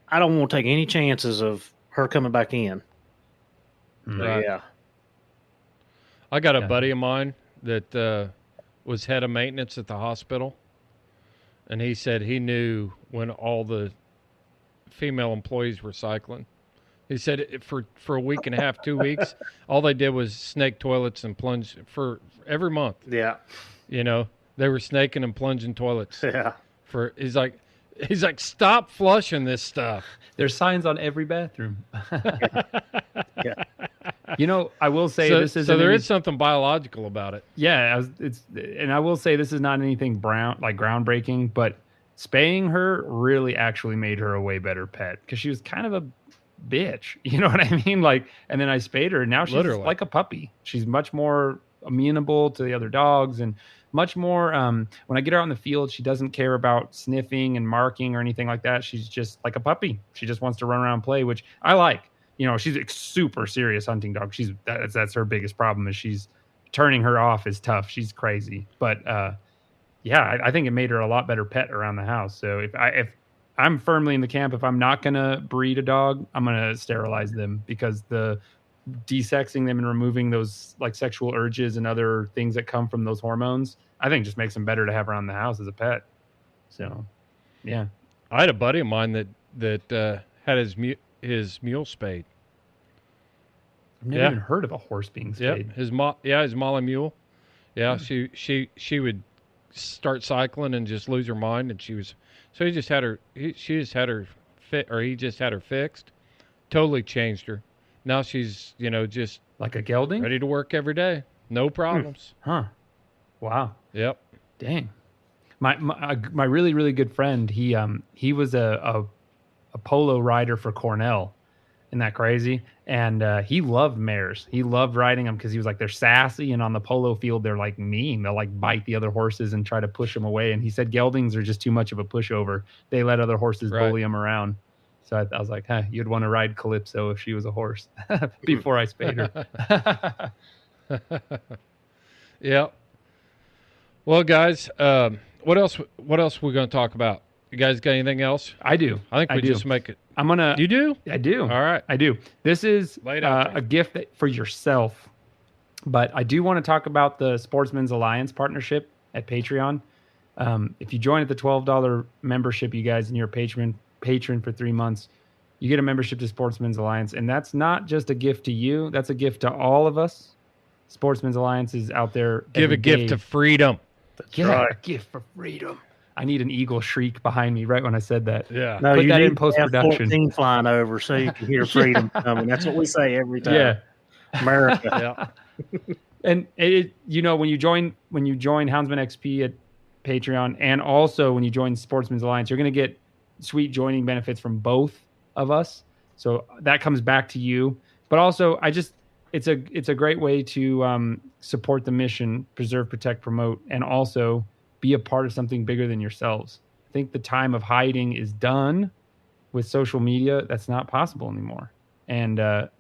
I don't want to take any chances of her coming back in. Right. Yeah. I got a buddy of mine that was head of maintenance at the hospital, and he said he knew when all the female employees were cycling. He said for a week and a half, 2 weeks, all they did was snake toilets and plunge for every month. Yeah. They were snaking and plunging toilets. Yeah. He's like, stop flushing this stuff. There's signs on every bathroom. Yeah. I will say this is there is something biological about it. Yeah, and I will say this is not anything groundbreaking, but spaying her really actually made her a way better pet, because she was kind of a bitch. You know what I mean? Like, and then I spayed her, and now she's literally like a puppy. She's much more amenable to the other dogs, and much more. When I get her out in the field, she doesn't care about sniffing and marking or anything like that. She's just like a puppy. She just wants to run around and play, which I like. She's a super serious hunting dog. That's her biggest problem, is she's turning her off is tough. She's crazy. But I think it made her a lot better pet around the house. So if I'm firmly in the camp, if I'm not going to breed a dog, I'm going to sterilize them, because the desexing them and removing those like sexual urges and other things that come from those hormones, I think just makes them better to have around the house as a pet. So, yeah. I had a buddy of mine that had his mule spayed. I've never even heard of a horse being spayed. Yep. His Molly mule. Yeah, she would start cycling and just lose her mind, and he just had her fixed. Totally changed her. Now she's, just like a gelding, ready to work every day. No problems. Huh. Wow. Yep. Dang. My really, really good friend, he was a polo rider for Cornell. Isn't that crazy? And he loved mares. He loved riding them because he was like, they're sassy, and on the polo field, they're like mean. They'll like bite the other horses and try to push them away. And he said geldings are just too much of a pushover. They let other horses bully them around. So I was like, you'd want to ride Calypso if she was a horse before I spayed her. Yeah. Well, guys, what else we're going to talk about? You guys got anything else? I do. I think we just make it. I'm going to. You do? I do. All right. I do. This is out, a gift for yourself. But I do want to talk about the Sportsmen's Alliance partnership at Patreon. If you join at the $12 membership, you guys, and you're a patron for 3 months, you get a membership to Sportsmen's Alliance. And that's not just a gift to you. That's a gift to all of us. Sportsmen's Alliance is out there. Give a gift to freedom. That's right. A gift for freedom. I need an eagle shriek behind me right when I said that. Yeah. No, Put you that need in post-production. F-14 flying over so you can hear freedom coming. That's what we say every time. Yeah. America. Yeah. And when you join Houndsman XP at Patreon, and also when you join Sportsmen's Alliance, you're going to get sweet joining benefits from both of us. So that comes back to you. But also, it's a great way to support the mission, preserve, protect, promote, and also be a part of something bigger than yourselves. I think the time of hiding is done with social media. That's not possible anymore. And the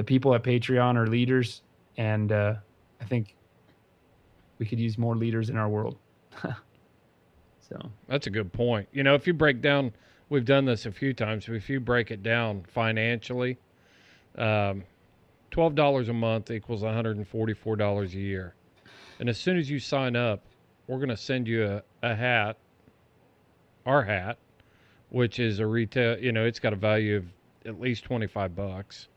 people at Patreon are leaders. And I think we could use more leaders in our world. So that's a good point. If you break down, we've done this a few times, but if you break it down financially, $12 a month equals $144 a year. And as soon as you sign up, we're going to send you a hat, our hat, which is a retail, it's got a value of at least $25.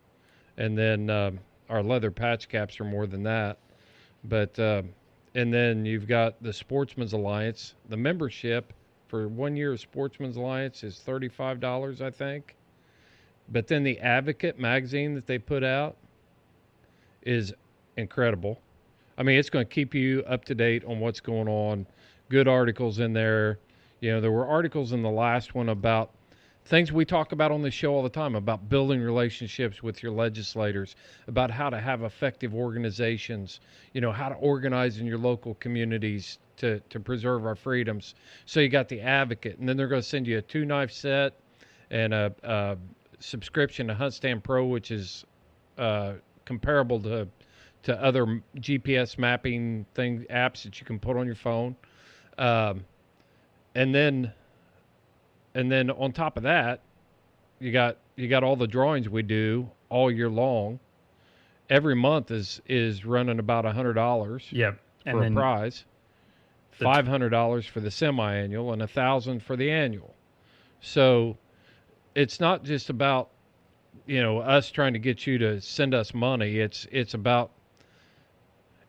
And then our leather patch caps are more than that. But, and then you've got the Sportsman's Alliance. The membership for 1 year of Sportsman's Alliance is $35, I think. But then the Advocate magazine that they put out is incredible. I mean, it's going to keep you up to date on what's going on. Good articles in there. There were articles in the last one about things we talk about on this show all the time, about building relationships with your legislators, about how to have effective organizations, how to organize in your local communities to preserve our freedoms. So you got the Advocate, and then they're going to send you a 2-knife set and a subscription to HuntStand Pro, which is comparable to other GPS mapping apps that you can put on your phone. And then on top of that, you got all the drawings we do all year long. Every month is running about $100. Yep. For a prize. $500 for the semi-annual and $1,000 for the annual. So it's not just about us trying to get you to send us money. It's about,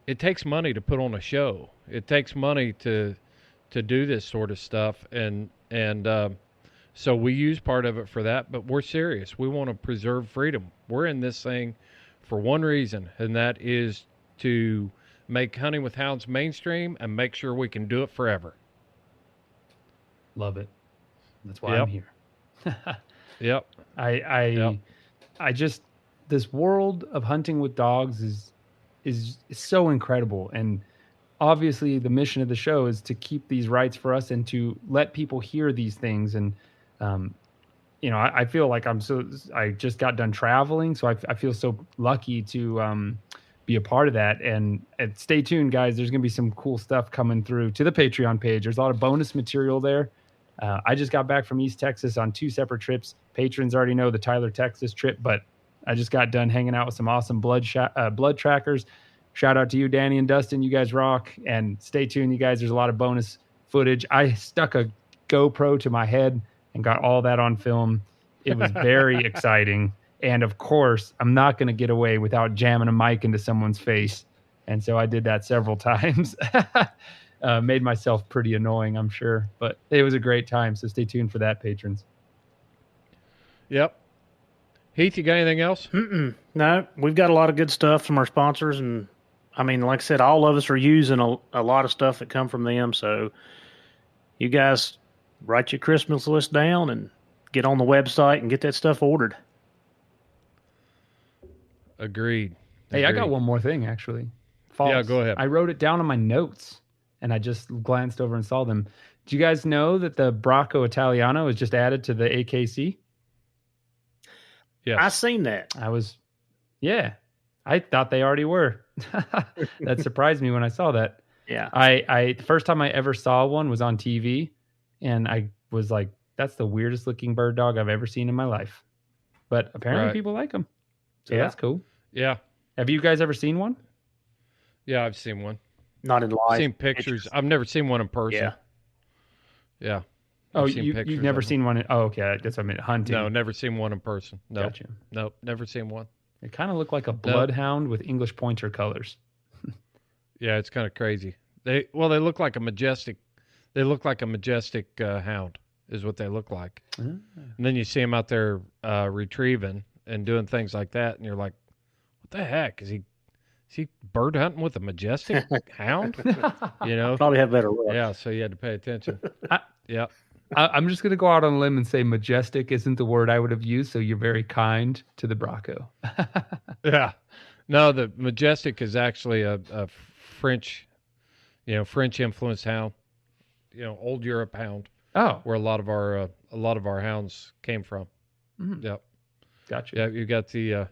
it takes money to put on a show. It takes money to do this sort of stuff, and so we use part of it for that, but we're serious. We want to preserve freedom. We're in this thing for one reason, and that is to make Hunting with Hounds mainstream and make sure we can do it forever. Love it. That's why I'm here. Yep. I just, this world of hunting with dogs is so incredible. And obviously the mission of the show is to keep these rights for us and to let people hear these things. And, I feel like I just got done traveling. So I feel so lucky to be a part of that. And stay tuned, guys. There's going to be some cool stuff coming through to the Patreon page. There's a lot of bonus material there. I just got back from East Texas on 2 separate trips. Patrons already know the Tyler, Texas trip, but I just got done hanging out with some awesome blood trackers. Shout out to you, Danny and Dustin. You guys rock. And stay tuned, you guys. There's a lot of bonus footage. I stuck a GoPro to my head and got all that on film. It was very exciting. And of course, I'm not going to get away without jamming a mic into someone's face. And so I did that several times. Made myself pretty annoying, I'm sure. But it was a great time. So stay tuned for that, patrons. Yep. Heath, you got anything else? No, we've got a lot of good stuff from our sponsors. And I mean, like I said, all of us are using a lot of stuff that come from them. So you guys write your Christmas list down and get on the website and get that stuff ordered. Agreed. Hey, I got one more thing, actually. False. Yeah, go ahead. I wrote it down on my notes, and I just glanced over and saw them. Do you guys know that the Bracco Italiano is just added to the AKC? Yes. I seen that. I thought they already were. That surprised me when I saw that. Yeah. The first time I ever saw one was on TV, and I was like, that's the weirdest looking bird dog I've ever seen in my life. But apparently people like them. So that's cool. Yeah. Have you guys ever seen one? Yeah, I've seen one. Not in live. I've seen pictures. I've never seen one in person. Yeah. Yeah. Oh, you've never seen one? Okay. That's what I meant. Hunting. No, never seen one in person. No. Gotcha. Nope, never seen one. It kind of looked like a bloodhound with English pointer colors. Yeah, it's kind of crazy. They look like a majestic. They look like a majestic hound, is what they look like. And then you see them out there retrieving and doing things like that, and you're like, "What the heck is he bird hunting with a majestic hound?" You know, Probably have better luck. yeah. So you had to pay attention. Yeah. I'm just going to go out on a limb and say majestic isn't the word I would have used. So you're very kind to the Bronco. Yeah. No, the majestic is actually a French, French influenced hound, old Europe hound. Oh, Where a lot of our hounds came from. Mm-hmm. Yep. Gotcha. Yeah, you got the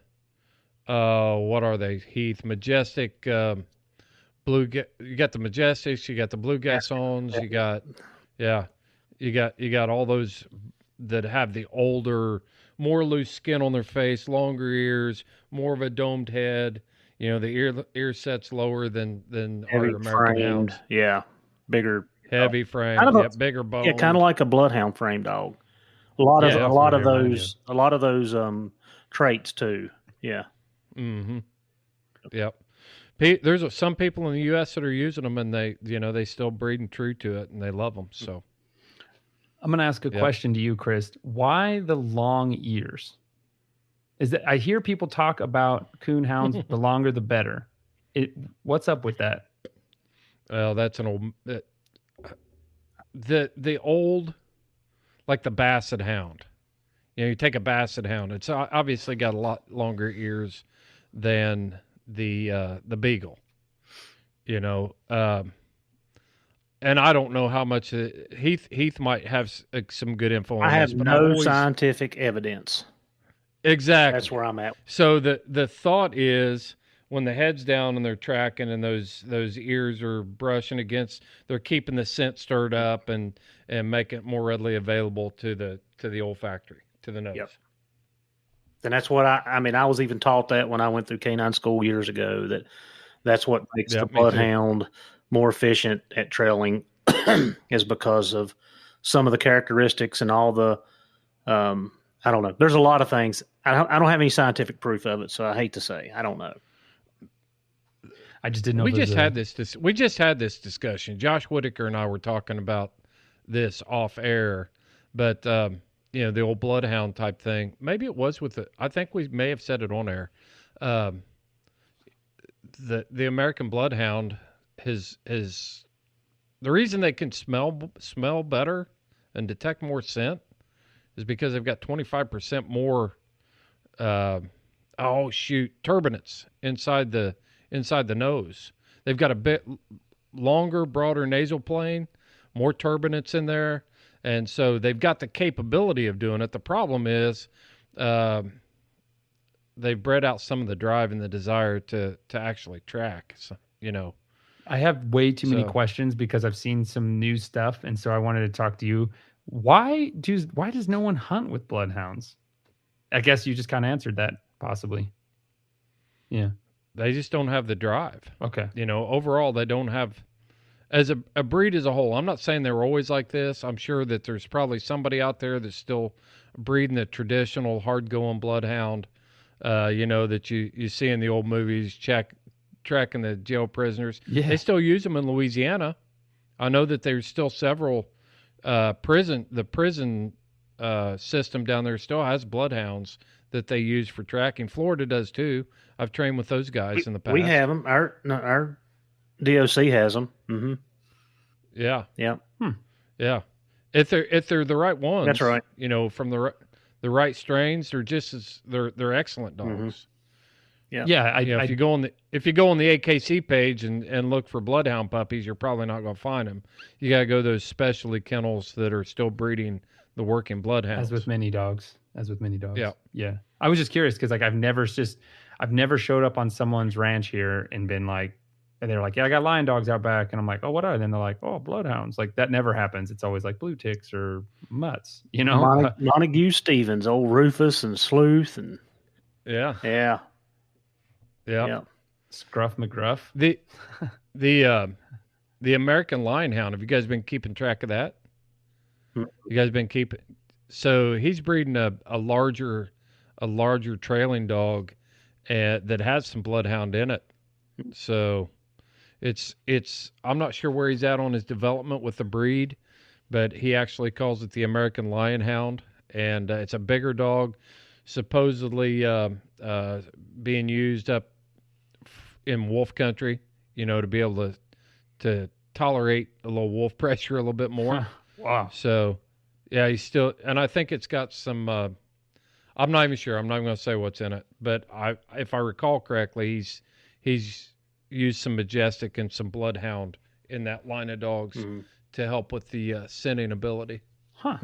what are they? Heath, majestic, blue. You got the majestics. You got the blue Gascons. You got all those that have the older, more loose skin on their face, longer ears, more of a domed head. The ear sets lower than our Heavy American framed. hounds. Yeah. Bigger. Heavy frame, bigger bone. Yeah, kind of like a bloodhound frame dog. A lot of those traits too. Yeah. Mm-hmm. Yep. There's some people in the U.S. that are using them, and they still breeding true to it, and they love them. So I'm going to ask a question to you, Chris. Why the long ears? Is that I hear people talk about coon hounds, the longer the better. What's up with that? Well, that's an old the old, like the Basset Hound. You take a Basset Hound. It's obviously got a lot longer ears than the Beagle. And I don't know how much Heath might have some good info on I have this, but no scientific evidence. Exactly. That's where I'm at. So the thought is when the head's down and they're tracking and those ears are brushing against, they're keeping the scent stirred up and making it more readily available to the olfactory, to the nose. Yep. And that's what I was even taught that when I went through canine school years ago, that's what makes the bloodhound more efficient at trailing is because of some of the characteristics and all the, I don't know. There's a lot of things. I don't have any scientific proof of it, so I hate to say. I don't know. I just didn't know. We just had this discussion. Josh Whitaker and I were talking about this off air, but the old bloodhound type thing. Maybe it was I think we may have said it on air. The American bloodhound is the reason they can smell better and detect more scent is because they've got 25% more turbinates inside the nose. They've got a bit longer, broader nasal plane, more turbinates in there, and so they've got the capability of doing it. The problem is they've bred out some of the drive and the desire to actually track. So, I have way too many questions because I've seen some new stuff, and so I wanted to talk to you. Why does no one hunt with bloodhounds? I guess you just kind of answered that, possibly. Yeah. They just don't have the drive. Okay. Overall, they don't have, as a breed as a whole. I'm not saying they're always like this. I'm sure that there's probably somebody out there that's still breeding the traditional hard-going bloodhound, that you see in the old movies, tracking the jail prisoners. Yeah. They still use them in Louisiana. I know that there's still several prison system down there still has bloodhounds that they use for tracking. Florida does too. I've trained with those guys in the past. We have them. Our DOC has them. Mm-hmm. Yeah. Yeah. Yeah. If they're the right ones, that's right. From the right strains, they're excellent dogs. Mm-hmm. Yeah. Yeah. If you go on the AKC page and look for bloodhound puppies, you're probably not going to find them. You got to go to those specialty kennels that are still breeding the working bloodhounds. As with many dogs. Yeah. Yeah. I was just curious because I've never I've never showed up on someone's ranch here and been like, and they're like, yeah, I got lion dogs out back. And I'm like, oh, what are they? And they're like, oh, bloodhounds. Like that never happens. It's always like blue ticks or mutts, you know? Montague Stevens, old Rufus and Sleuth. And yeah. Scruff McGruff. The American Lion Hound. Have you guys been keeping track of that? You guys been keeping? So he's breeding a larger trailing dog, that has some bloodhound in it. So it's I'm not sure where he's at on his development with the breed, but he actually calls it the American Lion Hound, and it's a bigger dog, supposedly being used up in wolf country, to be able to tolerate a little wolf pressure a little bit more. Wow. So, yeah, he's still, and I think it's got some, I'm not even sure. I'm not even going to say what's in it, but if I recall correctly, he's used some Majestic and some Bloodhound in that line of dogs to help with the scenting ability. Huh.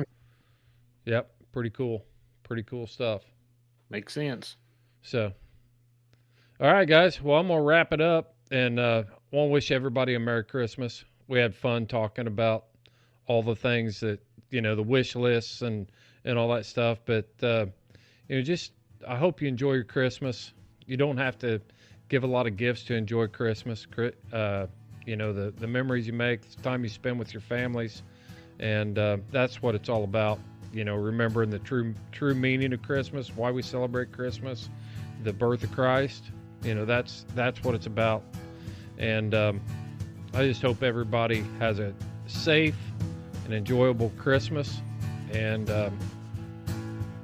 Yep. Pretty cool stuff. Makes sense. So, all right, guys. Well, I'm going to wrap it up, and want to wish everybody a Merry Christmas. We had fun talking about all the things that, the wish lists and all that stuff. But, just I hope you enjoy your Christmas. You don't have to give a lot of gifts to enjoy Christmas. The memories you make, the time you spend with your families. And that's what it's all about. Remembering the true meaning of Christmas, why we celebrate Christmas, the birth of Christ. That's what it's about. And I just hope everybody has a safe and enjoyable Christmas. And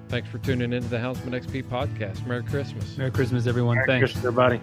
thanks for tuning into the Houndsman XP podcast. Merry Christmas. Merry Christmas, everyone. Merry Thanks. Christmas, everybody.